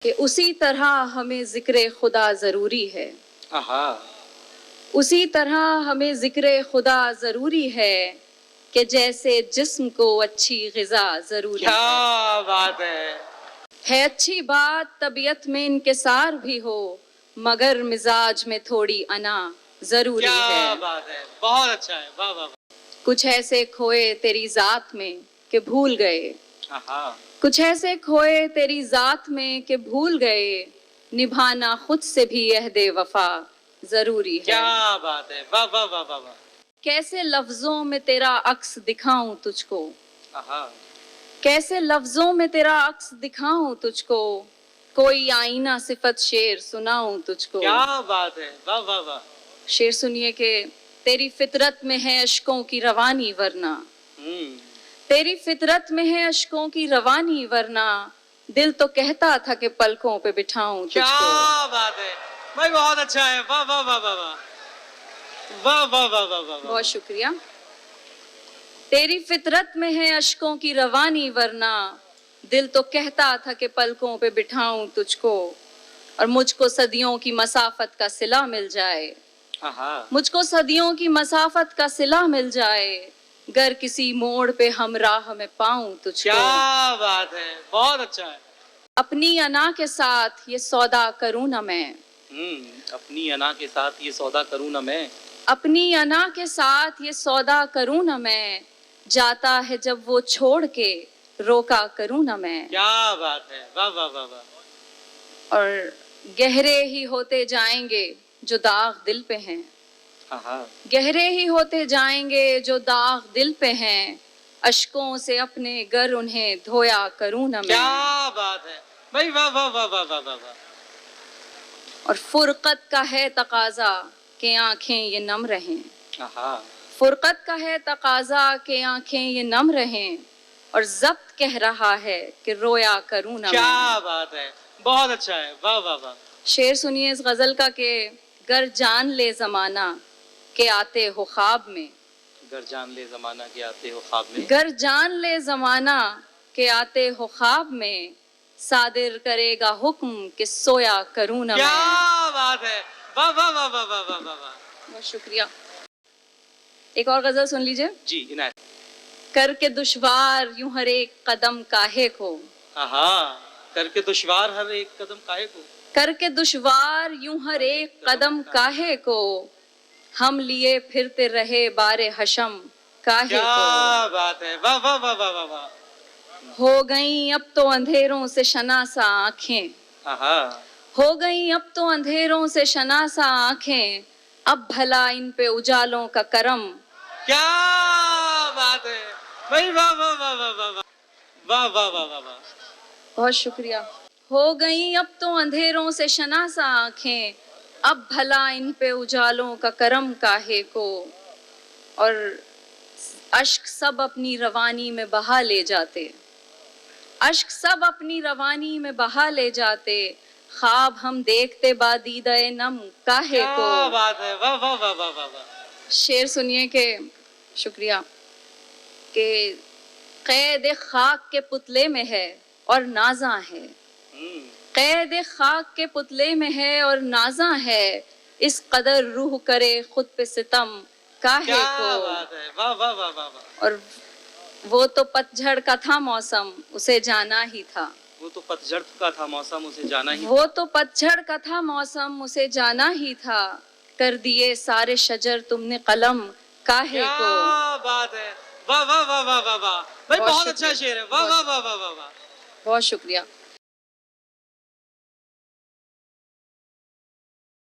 कि उसी तरह हमें जिक्र खुदा ज़रूरी है। आहा। उसी तरह हमें जिक्र खुदा ज़रूरी है कि जैसे जिस्म को अच्छी ग़िज़ा ज़रूरी है। क्या बात है अच्छी बात तबीयत में इनकिसार भी हो, मगर मिजाज में थोड़ी अना ज़रूरी है। क्या बात है, बहुत अच्छा है, वाह वाह वाह। कुछ ऐसे खोए तेरी ज़ात में कि भूल गए, आहा। कुछ ऐसे खोए तेरी ज़ात में कि भूल गए, निभाना खुद से भी अहदे वफा ज़रूरी है। क्या बात है, वाह वाह वाह वाह वाह। कैसे लफ्ज़ों में तेरा अक्स दिखाऊं तुझको, आहा। कैसे लफ्ज़ों में तेरा अक्स दिखाऊं तुझको, कोई आईना सिफत शेर सुनाऊं तुझको। क्या बात है, वाह वाह वाह। शेर सुनिए कि तेरी फितरत में है अश्कों की रवानी वरना, तेरी फितरत में है अश्कों की रवानी वरना, दिल तो कहता था कि पलकों पे बिठाऊं तुझको। क्या बात है भाई, बहुत अच्छा है, वाह वाह वाह वाह वाह वाह वाह वाह वाह वाह। बहुत शुक्रिया। तेरी फितरत में है अश्कों की रवानी वरना, दिल तो कहता था कि पलकों पे बिठाऊं तुझको, और मुझको सदियों की मसाफत का सिला मिल जाए, मुझको सदियों की मसाफत का सिला मिल जाए, गर किसी मोड़ पे हमराह में पाऊं तुझको। क्या बात है, बहुत अच्छा है। अपनी अना के साथ ये सौदा करूं ना मैं, अपनी अना के साथ ये सौदा करूं ना मैं, अपनी अना के साथ ये सौदा करूं ना मैं, जाता है जब वो छोड़ के रोका करूं ना मैं। क्या बात है, वाह वाह वाह वाह। और गहरे ही होते जाएंगे जो दाग दिल पे हैं, गहरे ही होते जाएंगे जो दाग दिल पे हैं, अश्कों से अपने गर उन्हें धोया करूं ना मैं। क्या बात है भाई, वाह वाह वाह वाह वाह वाह। और फुरकत का है तकाजा कि आंखें ये नम रहें, फुरकत का है तकाजा कि आंखें ये नम रहें, और ज़ब्त कह रहा है कि रोया करूं ना मैं। क्या बात है, बहुत अच्छा है, वाह वाह वाह। शेर सुनिए इस गजल का कि गर जान ले जमाना के आते हो ख्वाब में, गर जान ले जमाना के आते हो ख्वाब में, गर जान ले जमाना के आते हो ख्वाब में, सादिर करेगा हुक्म कि सोया करूं ना मैं। क्या बात है, वाह वाह वाह वाह वाह वाह वाह। बहुत शुक्रिया। एक और गजल सुन लीजिए जी इनायत। करके दुश्वार यूं हर एक कदम काहे को, करके दुश्वार हर एक कदम काहे को, करके दुश्वार यूं हर एक कदम काहे को, हम लिए फिरते रहे बारे हशम काहे को। क्या बात है, वाह वाह वाह वाह वाह। हो गई अब तो अंधेरों से शनासा आंखें, हो गई अब तो अंधेरों से शनासा आंखें, अब भला इन पे उजालों का करम। क्या बात है भाई, वाह वाह वाह वाह वाह वाह वाह वाह वाह वाह। बहुत शुक्रिया। हो गई अब तो अंधेरों से शनासा आंखें, अब भला इन पे उजालों का करम काहे को, और अश्क सब अपनी रवानी में बहा ले जाते, अश्क सब अपनी रवानी में बहा ले जाते, ख्वाब हम देखते बादीदे नम काहे को। क्या बात है, वाह वाह वाह वाह वाह। शेर सुनिए के शुक्रिया के कैद खाक के पुतले में है और नाजा है, कैद खाक के पुतले में है और नाजा है, इस कदर रूह करे खुद पे सितम काहे को। क्या बात है, वाह वाह वाह वाह वाह। और वो तो पतझड़ का था मौसम उसे जाना ही था, वो तो पतझड़ का था मौसम उसे जाना ही, वो तो पतझड़ का था मौसम उसे जाना ही था, कर दिए सारे शजर तुमने कलम काहे को। क्या बात है, वाह वाह वाह वाह वाह वाह भाई, बहुत अच्छा शेर है, वाह वाह वाह वाह वाह। बहुत शुक्रिया।